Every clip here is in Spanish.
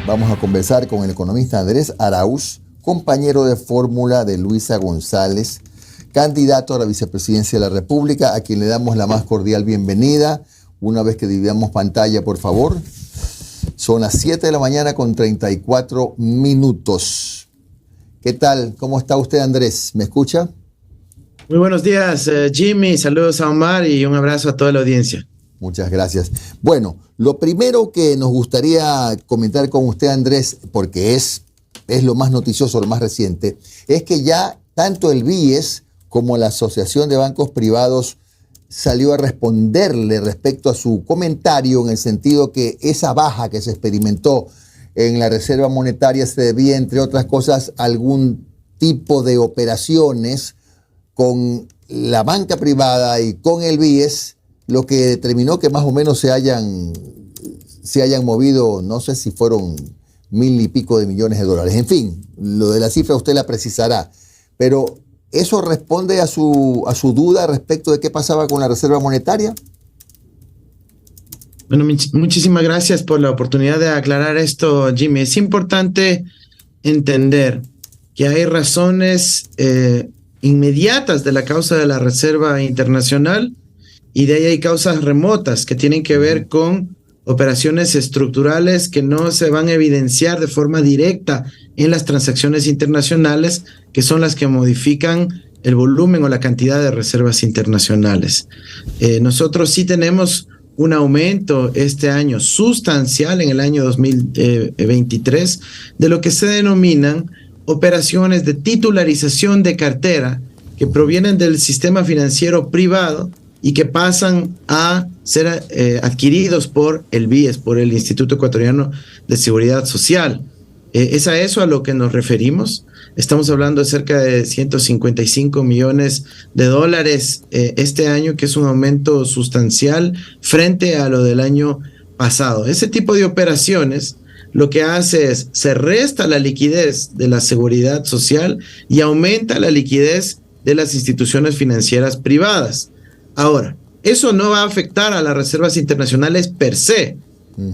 Vamos a conversar con el economista Andrés Arauz, compañero de fórmula de Luisa González, candidato a la vicepresidencia de la República, a quien le damos la más cordial bienvenida. Una vez que dividamos pantalla, por favor. Son las 7 de la mañana con 34 minutos. ¿Qué tal? ¿Cómo está usted, Andrés? ¿Me escucha? Muy buenos días, Jimmy. Saludos a Omar y un abrazo a toda la audiencia. Muchas gracias. Bueno, lo primero que nos gustaría comentar con usted, Andrés, porque es lo más noticioso, lo más reciente, es que ya tanto el BIES como la Asociación de Bancos Privados salió a responderle respecto a su comentario, en el sentido que esa baja que se experimentó en la Reserva Monetaria se debía, entre otras cosas, a algún tipo de operaciones con la banca privada y con el BIES, lo que determinó que más o menos se hayan movido, no sé si fueron 1,000 y pico de millones de dólares. En fin, lo de la cifra usted la precisará. Pero, ¿eso responde a su duda respecto de qué pasaba con la Reserva Monetaria? Bueno, muchísimas gracias por la oportunidad de aclarar esto, Jimmy. Es importante entender que hay razones inmediatas de la causa de la Reserva Internacional, y de ahí hay causas remotas que tienen que ver con operaciones estructurales que no se van a evidenciar de forma directa en las transacciones internacionales, que son las que modifican el volumen o la cantidad de reservas internacionales. Nosotros sí tenemos un aumento este año sustancial en el año 2023 de lo que se denominan operaciones de titularización de cartera que provienen del sistema financiero privado y que pasan a ser adquiridos por el BIES, por el Instituto Ecuatoriano de Seguridad Social. Es a eso a lo que nos referimos. Estamos hablando de cerca de 155 millones de dólares este año, que es un aumento sustancial frente a lo del año pasado. Ese tipo de operaciones lo que hace es, se resta la liquidez de la seguridad social y aumenta la liquidez de las instituciones financieras privadas. Ahora, eso no va a afectar a las reservas internacionales per se.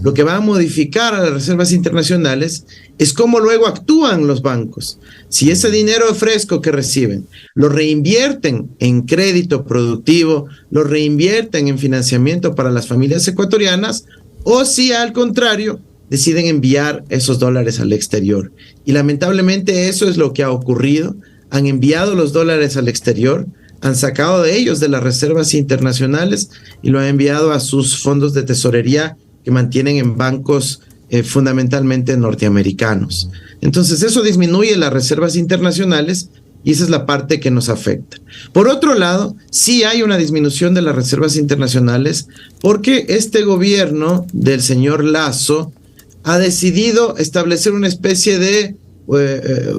Lo que va a modificar a las reservas internacionales es cómo luego actúan los bancos. Si ese dinero fresco que reciben lo reinvierten en crédito productivo, lo reinvierten en financiamiento para las familias ecuatorianas, o si al contrario deciden enviar esos dólares al exterior. Y lamentablemente eso es lo que ha ocurrido. Han enviado los dólares al exterior, han sacado de ellos de las reservas internacionales y lo han enviado a sus fondos de tesorería que mantienen en bancos fundamentalmente norteamericanos. Entonces eso disminuye las reservas internacionales y esa es la parte que nos afecta. Por otro lado, sí hay una disminución de las reservas internacionales porque este gobierno del señor Lasso ha decidido establecer una especie de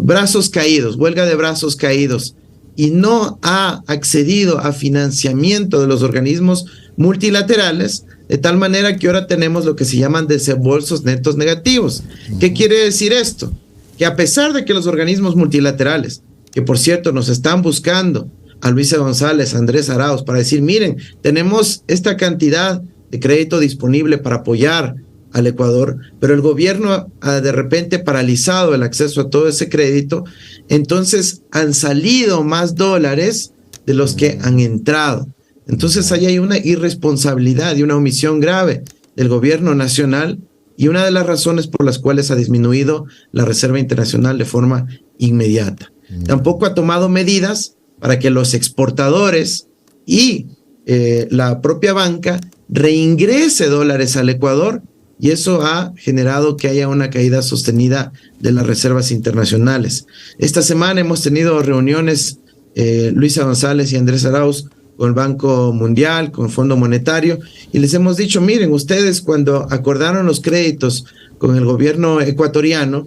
brazos caídos, huelga de brazos caídos, y no ha accedido a financiamiento de los organismos multilaterales, de tal manera que ahora tenemos lo que se llaman desembolsos netos negativos. ¿Qué quiere decir esto? Que a pesar de que los organismos multilaterales, que por cierto nos están buscando a Luisa González, a Andrés Arauz, para decir, miren, tenemos esta cantidad de crédito disponible para apoyar al Ecuador, pero el gobierno ha de repente paralizado el acceso a todo ese crédito, entonces han salido más dólares de los que han entrado. Entonces ahí hay una irresponsabilidad y una omisión grave del gobierno nacional, y una de las razones por las cuales ha disminuido la Reserva Internacional de forma inmediata. Tampoco ha tomado medidas para que los exportadores y la propia banca reingrese dólares al Ecuador, y eso ha generado que haya una caída sostenida de las reservas internacionales. Esta semana hemos tenido reuniones, Luisa González y Andrés Arauz, con el Banco Mundial, con el Fondo Monetario, y les hemos dicho, miren, ustedes cuando acordaron los créditos con el gobierno ecuatoriano,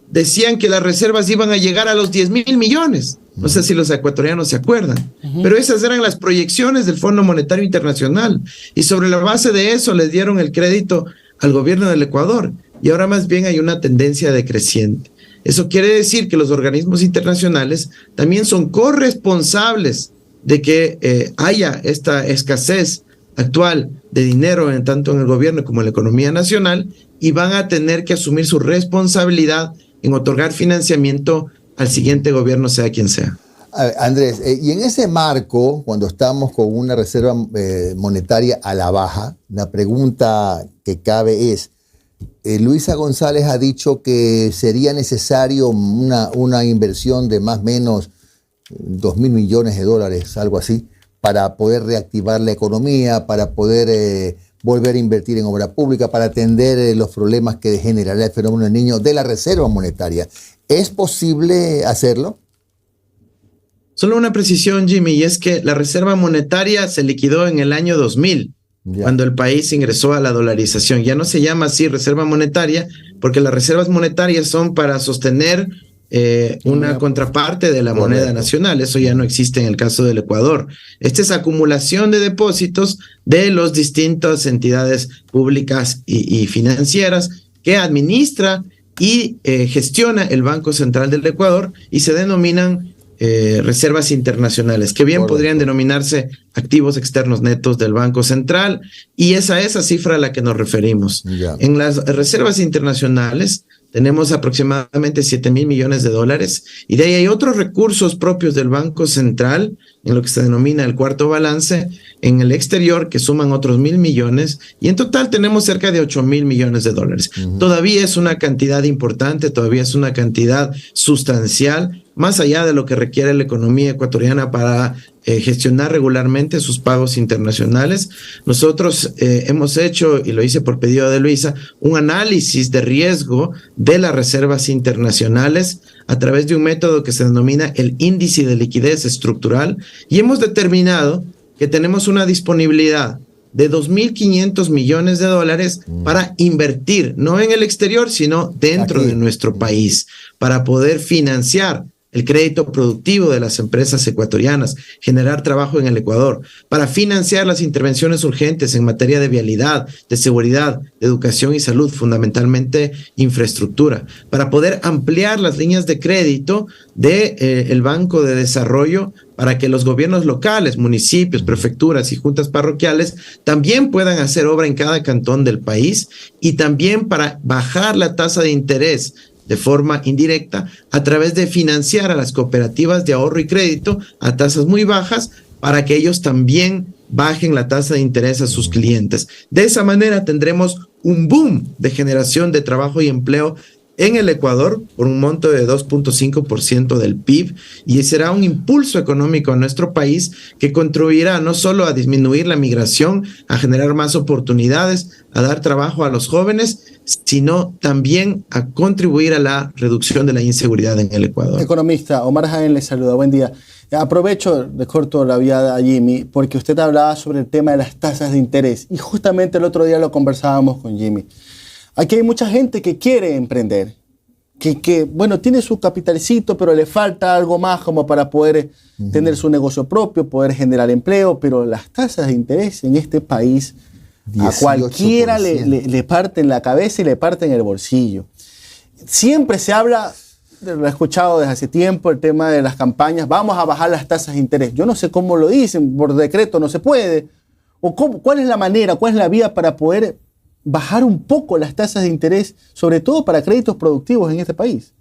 decían que las reservas iban a llegar a los 10,000 millones. No sé si los ecuatorianos se acuerdan, pero esas eran las proyecciones del Fondo Monetario Internacional, y sobre la base de eso les dieron el crédito al gobierno del Ecuador, y ahora más bien hay una tendencia decreciente. Eso quiere decir que los organismos internacionales también son corresponsables de que haya esta escasez actual de dinero tanto en el gobierno como en la economía nacional, y van a tener que asumir su responsabilidad en otorgar financiamiento al siguiente gobierno, sea quien sea. Andrés, y en ese marco, cuando estamos con una reserva monetaria a la baja, la pregunta que cabe es, Luisa González ha dicho que sería necesario una inversión de más o menos 2.000 millones de dólares, algo así, para poder reactivar la economía, para poder volver a invertir en obra pública, para atender los problemas que generará el fenómeno del niño de la reserva monetaria. ¿Es posible hacerlo? Solo una precisión, Jimmy, y es que la reserva monetaria se liquidó en el año 2000, cuando el país ingresó a la dolarización. Ya no se llama así reserva monetaria, porque las reservas monetarias son para sostener una contraparte de la moneda nacional. Eso ya no existe en el caso del Ecuador. Esta es acumulación de depósitos de las distintas entidades públicas y financieras que administra y gestiona el Banco Central del Ecuador, y se denominan reservas internacionales, que bien podrían denominarse activos externos netos del Banco Central, y es a esa cifra a la que nos referimos. En las reservas internacionales tenemos aproximadamente 7.000 millones de dólares, y de ahí hay otros recursos propios del Banco Central, en lo que se denomina el cuarto balance, en el exterior, que suman otros 1.000 millones, y en total tenemos cerca de 8.000 millones de dólares. Todavía es una cantidad importante, todavía es una cantidad sustancial, más allá de lo que requiere la economía ecuatoriana para gestionar regularmente sus pagos internacionales. Nosotros hemos hecho, y lo hice por pedido de Luisa, un análisis de riesgo de las reservas internacionales a través de un método que se denomina el índice de liquidez estructural, y hemos determinado que tenemos una disponibilidad de 2.500 millones de dólares para invertir, no en el exterior, sino dentro de nuestro país, para poder financiar el crédito productivo de las empresas ecuatorianas, generar trabajo en el Ecuador, para financiar las intervenciones urgentes en materia de vialidad, de seguridad, de educación y salud, fundamentalmente infraestructura, para poder ampliar las líneas de crédito del Banco de Desarrollo, para que los gobiernos locales, municipios, prefecturas y juntas parroquiales también puedan hacer obra en cada cantón del país, y también para bajar la tasa de interés de forma indirecta a través de financiar a las cooperativas de ahorro y crédito a tasas muy bajas, para que ellos también bajen la tasa de interés a sus clientes. De esa manera tendremos un boom de generación de trabajo y empleo en el Ecuador por un monto de 2.5% del PIB, y será un impulso económico a nuestro país que contribuirá no solo a disminuir la migración, a generar más oportunidades, a dar trabajo a los jóvenes, sino también a contribuir a la reducción de la inseguridad en el Ecuador. Economista, Omar Jaén le saluda, buen día. Aprovecho, le corto la vía a Jimmy, porque usted hablaba sobre el tema de las tasas de interés, y justamente el otro día lo conversábamos con Jimmy. Aquí hay mucha gente que quiere emprender, que bueno, tiene su capitalcito, pero le falta algo más como para poder tener su negocio propio, poder generar empleo, pero las tasas de interés en este país 18%. A cualquiera le parten la cabeza y le parten el bolsillo. Siempre se habla, lo he escuchado desde hace tiempo, el tema de las campañas, vamos a bajar las tasas de interés. Yo no sé cómo lo dicen, por decreto no se puede. O ¿cuál es la manera, cuál es la vía para poder bajar un poco las tasas de interés, sobre todo para créditos productivos en este país?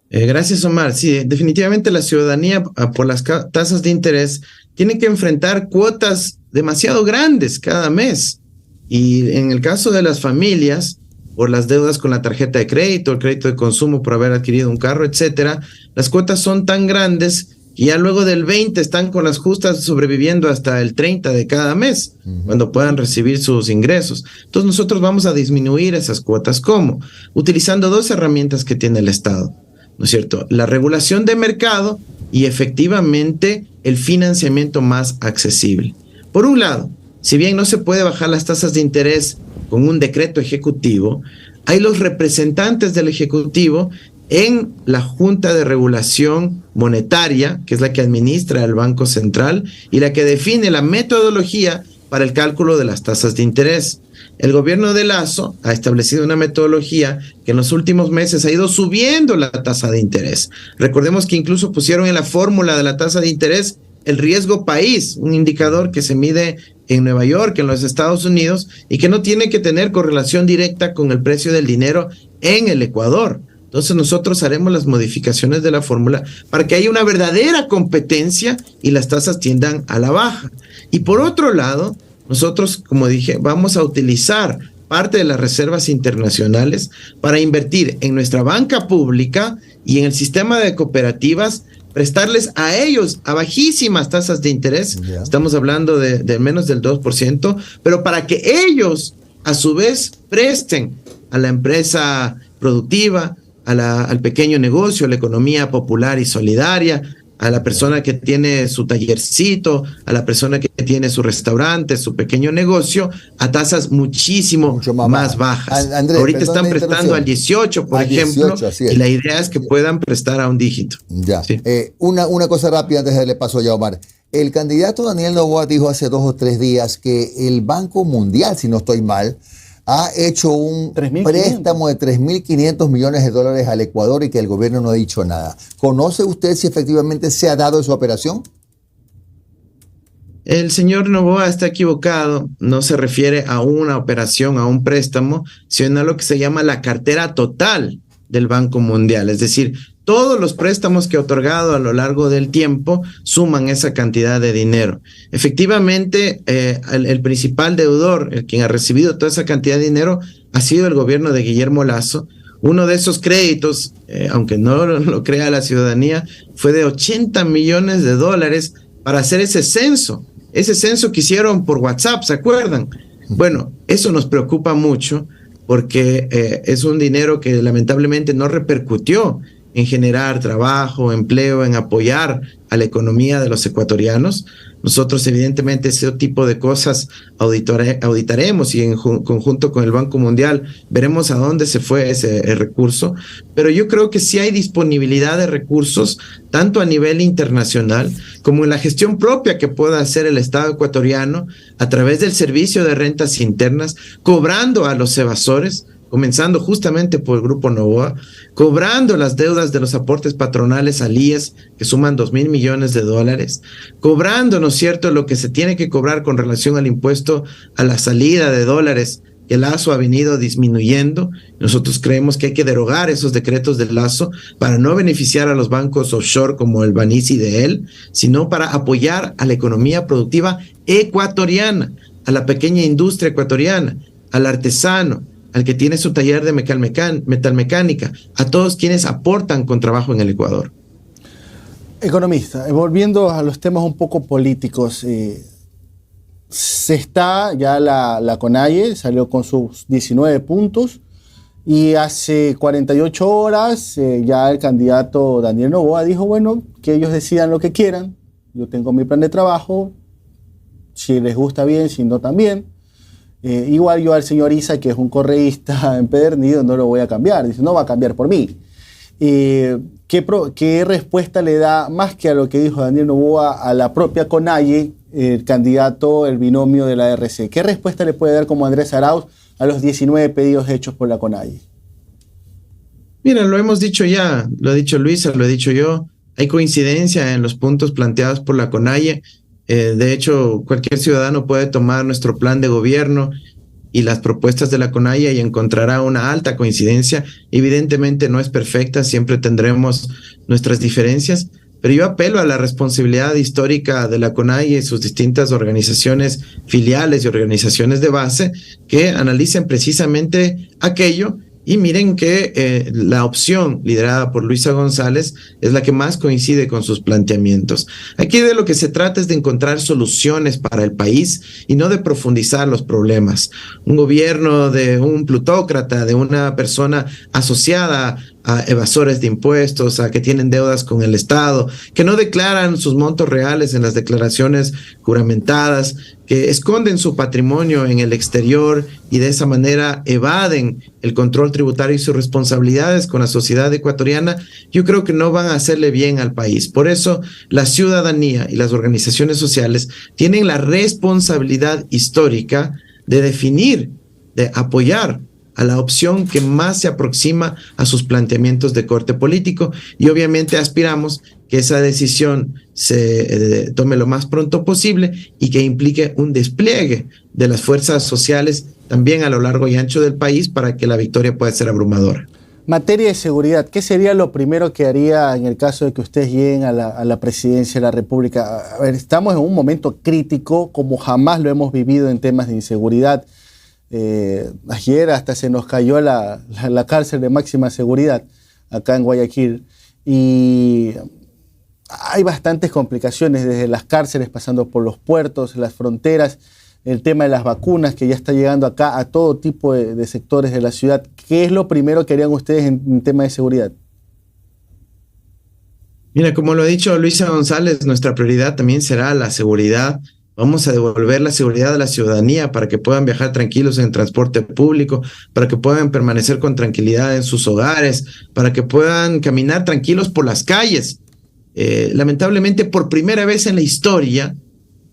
Gracias, Omar. Sí, definitivamente la ciudadanía por las tasas de interés tiene que enfrentar cuotas demasiado grandes cada mes. Y en el caso de las familias, por las deudas con la tarjeta de crédito, el crédito de consumo por haber adquirido un carro, etcétera, las cuotas son tan grandes que ya luego del 20 están con las justas sobreviviendo hasta el 30 de cada mes, cuando puedan recibir sus ingresos. Entonces nosotros vamos a disminuir esas cuotas. ¿Cómo? Utilizando dos herramientas que tiene el Estado, ¿no es cierto? La regulación de mercado y efectivamente el financiamiento más accesible. Por un lado, si bien no se puede bajar las tasas de interés con un decreto ejecutivo, hay los representantes del Ejecutivo en la Junta de Regulación Monetaria, que es la que administra el Banco Central y la que define la metodología para el cálculo de las tasas de interés. El gobierno de Lasso ha establecido una metodología que en los últimos meses ha ido subiendo la tasa de interés. Recordemos que incluso pusieron en la fórmula de la tasa de interés el riesgo país, un indicador que se mide en Nueva York, en los Estados Unidos, y que no tiene que tener correlación directa con el precio del dinero en el Ecuador. Entonces nosotros haremos las modificaciones de la fórmula para que haya una verdadera competencia y las tasas tiendan a la baja. Y por otro lado, nosotros, como dije, vamos a utilizar parte de las reservas internacionales para invertir en nuestra banca pública y en el sistema de cooperativas, prestarles a ellos a bajísimas tasas de interés, estamos hablando de menos del 2%, pero para que ellos a su vez presten a la empresa productiva, al pequeño negocio, a la economía popular y solidaria, a la persona que tiene su tallercito, a la persona que tiene su restaurante, su pequeño negocio, a tasas mucho más bajas. Andrés, ahorita están prestando al 18, por ejemplo, 18, y la idea es que puedan prestar a un dígito. Ya. Sí. Una cosa rápida antes de darle paso a Omar. El candidato Daniel Noboa dijo hace 2 o 3 días que el Banco Mundial, si no estoy mal, ha hecho un préstamo de 3.500 millones de dólares al Ecuador y que el gobierno no ha dicho nada. ¿Conoce usted si efectivamente se ha dado esa operación? El señor Noboa está equivocado, no se refiere a una operación, a un préstamo, sino a lo que se llama la cartera total del Banco Mundial, es decir, todos los préstamos que ha otorgado a lo largo del tiempo suman esa cantidad de dinero. Efectivamente, el principal deudor, el quien ha recibido toda esa cantidad de dinero, ha sido el gobierno de Guillermo Lasso. Uno de esos créditos, aunque no lo crea la ciudadanía, fue de 80 millones de dólares para hacer ese censo que hicieron por WhatsApp, ¿se acuerdan? Bueno, eso nos preocupa mucho porque es un dinero que lamentablemente no repercutió en generar trabajo, empleo, en apoyar a la economía de los ecuatorianos. Nosotros evidentemente ese tipo de cosas auditaremos y en conjunto con el Banco Mundial veremos a dónde se fue ese recurso, pero yo creo que sí hay disponibilidad de recursos tanto a nivel internacional como en la gestión propia que pueda hacer el Estado ecuatoriano a través del Servicio de Rentas Internas, cobrando a los evasores, comenzando justamente por el Grupo Noboa, cobrando las deudas de los aportes patronales al IES, que suman 2.000 millones de dólares, cobrando, ¿no es cierto?, lo que se tiene que cobrar con relación al impuesto a la salida de dólares, que Lasso ha venido disminuyendo. Nosotros creemos que hay que derogar esos decretos del Lasso para no beneficiar a los bancos offshore como el Banisi de él, sino para apoyar a la economía productiva ecuatoriana, a la pequeña industria ecuatoriana, al artesano, al que tiene su taller de metalmecánica, a todos quienes aportan con trabajo en el Ecuador. Economista, volviendo a los temas un poco políticos, la CONAIE salió con sus 19 puntos y hace 48 horas ya el candidato Daniel Noboa dijo, bueno, que ellos decidan lo que quieran, yo tengo mi plan de trabajo, si les gusta bien, si no también. Igual yo al señor Isa, que es un correísta empedernido, no lo voy a cambiar. Dice, no va a cambiar por mí. ¿Qué respuesta le da, más que a lo que dijo Daniel Noboa, a la propia CONAIE, el candidato, el binomio de la RC? ¿Qué respuesta le puede dar como Andrés Arauz a los 19 pedidos hechos por la CONAIE? Mira, lo hemos dicho ya, lo ha dicho Luisa, lo he dicho yo. Hay coincidencia en los puntos planteados por la CONAIE. De hecho, cualquier ciudadano puede tomar nuestro plan de gobierno y las propuestas de la CONAIE y encontrará una alta coincidencia. Evidentemente no es perfecta, siempre tendremos nuestras diferencias, pero yo apelo a la responsabilidad histórica de la CONAIE y sus distintas organizaciones filiales y organizaciones de base que analicen precisamente aquello. Y miren que la opción liderada por Luisa González es la que más coincide con sus planteamientos. Aquí de lo que se trata es de encontrar soluciones para el país y no de profundizar los problemas. Un gobierno de un plutócrata, de una persona asociada a evasores de impuestos, a que tienen deudas con el Estado, que no declaran sus montos reales en las declaraciones juramentadas, que esconden su patrimonio en el exterior y de esa manera evaden el control tributario y sus responsabilidades con la sociedad ecuatoriana, yo creo que no van a hacerle bien al país. Por eso la ciudadanía y las organizaciones sociales tienen la responsabilidad histórica de definir, de apoyar a la opción que más se aproxima a sus planteamientos de corte político, y obviamente aspiramos que esa decisión se tome lo más pronto posible y que implique un despliegue de las fuerzas sociales también a lo largo y ancho del país para que la victoria pueda ser abrumadora. Materia de seguridad, ¿qué sería lo primero que haría en el caso de que ustedes lleguen a la presidencia de la República? A ver, estamos en un momento crítico como jamás lo hemos vivido en temas de inseguridad. Ayer hasta se nos cayó la cárcel de máxima seguridad acá en Guayaquil y hay bastantes complicaciones desde las cárceles, pasando por los puertos, las fronteras, el tema de las vacunas que ya está llegando acá a todo tipo de sectores de la ciudad. ¿Qué es lo primero que harían ustedes en tema de seguridad? Mira, como lo ha dicho Luisa González, nuestra prioridad también será la seguridad. Vamos a devolver la seguridad a la ciudadanía para que puedan viajar tranquilos en transporte público, para que puedan permanecer con tranquilidad en sus hogares, para que puedan caminar tranquilos por las calles. Lamentablemente, por primera vez en la historia,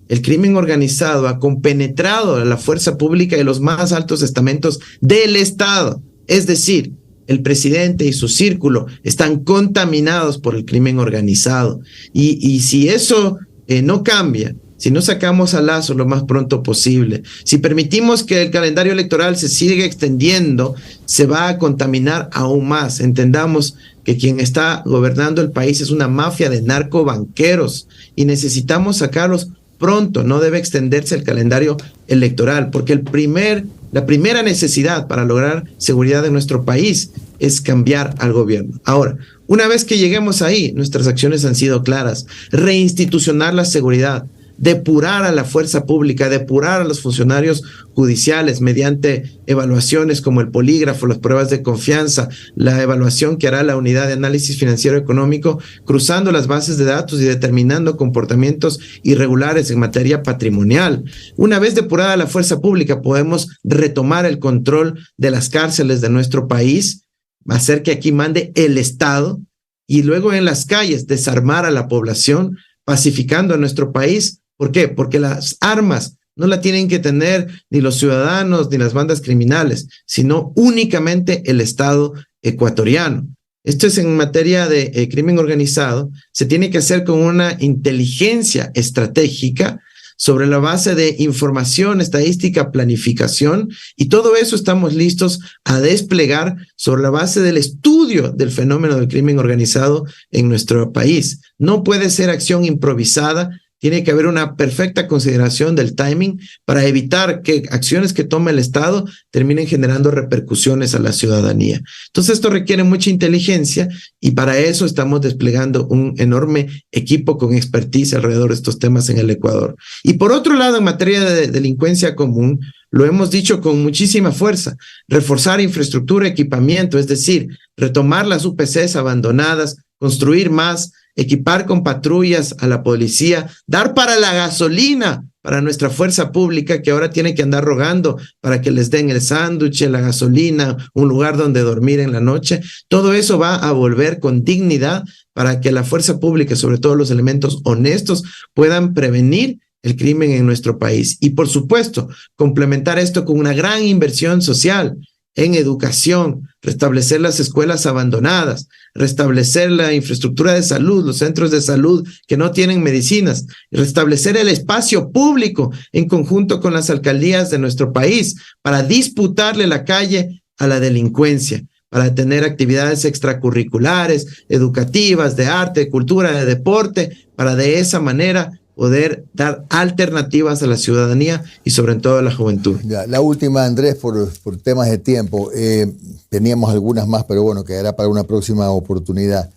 el crimen organizado ha compenetrado a la fuerza pública de los más altos estamentos del Estado. Es decir, el presidente y su círculo están contaminados por el crimen organizado. Y si eso no cambia, si no sacamos a Lazo lo más pronto posible, si permitimos que el calendario electoral se siga extendiendo, se va a contaminar aún más. Entendamos que quien está gobernando el país es una mafia de narcobanqueros y necesitamos sacarlos pronto. No debe extenderse el calendario electoral, porque la primera necesidad para lograr seguridad en nuestro país es cambiar al gobierno. Ahora, una vez que lleguemos ahí, nuestras acciones han sido claras: reinstitucionar la seguridad, depurar a la fuerza pública, depurar a los funcionarios judiciales mediante evaluaciones como el polígrafo, las pruebas de confianza, la evaluación que hará la unidad de análisis financiero económico, cruzando las bases de datos y determinando comportamientos irregulares en materia patrimonial. Una vez depurada la fuerza pública, podemos retomar el control de las cárceles de nuestro país, hacer que aquí mande el Estado, y luego en las calles desarmar a la población, pacificando a nuestro país. ¿Por qué? Porque las armas no la tienen que tener ni los ciudadanos ni las bandas criminales, sino únicamente el Estado ecuatoriano. Esto es en materia de crimen organizado. Se tiene que hacer con una inteligencia estratégica sobre la base de información, estadística, planificación, y todo eso estamos listos a desplegar sobre la base del estudio del fenómeno del crimen organizado en nuestro país. No puede ser acción improvisada. Tiene que haber una perfecta consideración del timing para evitar que acciones que tome el Estado terminen generando repercusiones a la ciudadanía. Entonces, esto requiere mucha inteligencia y para eso estamos desplegando un enorme equipo con expertise alrededor de estos temas en el Ecuador. Y por otro lado, en materia de delincuencia común, lo hemos dicho con muchísima fuerza: reforzar infraestructura, equipamiento, es decir, retomar las UPCs abandonadas, construir más, equipar con patrullas a la policía, dar para la gasolina para nuestra fuerza pública, que ahora tiene que andar rogando para que les den el sándwich, la gasolina, un lugar donde dormir en la noche. Todo eso va a volver con dignidad para que la fuerza pública, sobre todo los elementos honestos, puedan prevenir el crimen en nuestro país. Y por supuesto, complementar esto con una gran inversión social en educación, restablecer las escuelas abandonadas, restablecer la infraestructura de salud, los centros de salud que no tienen medicinas, restablecer el espacio público en conjunto con las alcaldías de nuestro país para disputarle la calle a la delincuencia, para tener actividades extracurriculares, educativas, de arte, de cultura, de deporte, para de esa manera poder dar alternativas a la ciudadanía y sobre todo a la juventud. Ya, la última, Andrés, por temas de tiempo. Teníamos algunas más, pero bueno, quedará para una próxima oportunidad.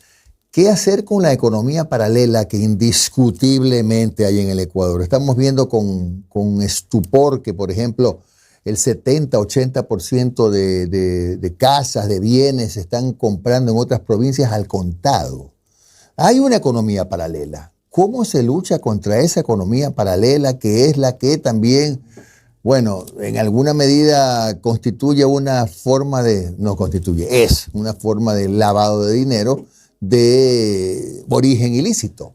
¿Qué hacer con la economía paralela que indiscutiblemente hay en el Ecuador? Estamos viendo con estupor que, por ejemplo, el 70-80% de casas, de bienes, se están comprando en otras provincias al contado. Hay una economía paralela. ¿Cómo se lucha contra esa economía paralela que es la que también, bueno, en alguna medida constituye una forma de, no constituye, es una forma de lavado de dinero de origen ilícito?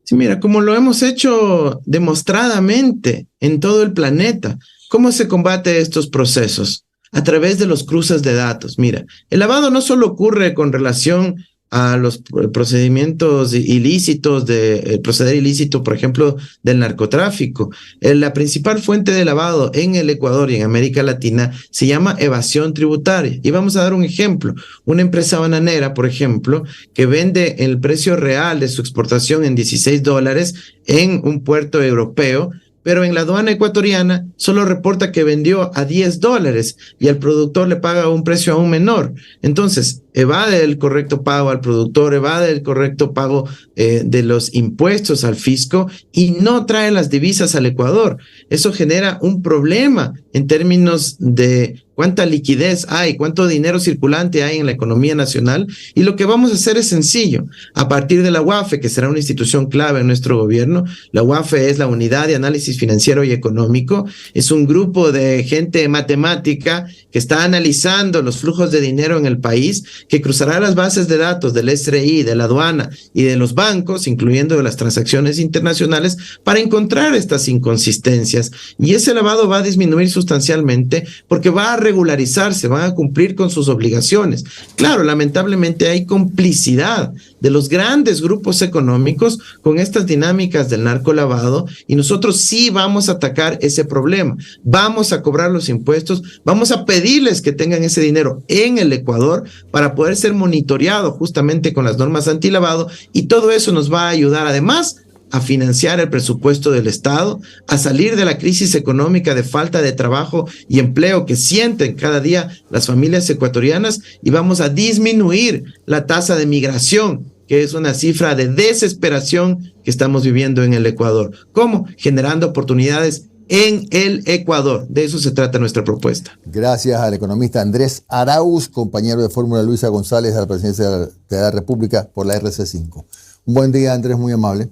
Sí, mira, como lo hemos hecho demostradamente en todo el planeta, ¿cómo se combate estos procesos? A través de los cruces de datos. Mira, el lavado no solo ocurre con relación a los procedimientos ilícitos, el proceder ilícito, por ejemplo, del narcotráfico. La principal fuente de lavado en el Ecuador y en América Latina se llama evasión tributaria. Y vamos a dar un ejemplo. Una empresa bananera, por ejemplo, que vende el precio real de su exportación en $16 en un puerto europeo, pero en la aduana ecuatoriana solo reporta que vendió a $10 y al productor le paga un precio aún menor. Entonces, evade el correcto pago al productor, evade el correcto pago de los impuestos al fisco y no trae las divisas al Ecuador. Eso genera un problema en términos de cuánta liquidez hay, cuánto dinero circulante hay en la economía nacional, y lo que vamos a hacer es sencillo. A partir de la UAFE, que será una institución clave en nuestro gobierno, la UAFE es la Unidad de Análisis Financiero y Económico, es un grupo de gente matemática que está analizando los flujos de dinero en el país, que cruzará las bases de datos del SRI, de la aduana y de los bancos, incluyendo de las transacciones internacionales, para encontrar estas inconsistencias. Y ese lavado va a disminuir sustancialmente porque va a regularizarse, van a cumplir con sus obligaciones. Claro, lamentablemente hay complicidad de los grandes grupos económicos con estas dinámicas del narcolavado, y nosotros sí vamos a atacar ese problema. Vamos a cobrar los impuestos, vamos a pedirles que tengan ese dinero en el Ecuador para poder ser monitoreado justamente con las normas antilavado, y todo eso nos va a ayudar además a financiar el presupuesto del Estado, a salir de la crisis económica de falta de trabajo y empleo que sienten cada día las familias ecuatorianas, y vamos a disminuir la tasa de migración, que es una cifra de desesperación que estamos viviendo en el Ecuador. ¿Cómo? Generando oportunidades en el Ecuador. De eso se trata nuestra propuesta. Gracias al economista Andrés Arauz, compañero de fórmula Luisa González de la Presidencia de la República por la RC5. Un buen día, Andrés, muy amable.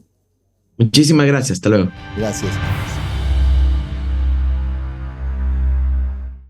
Muchísimas gracias. Hasta luego. Gracias.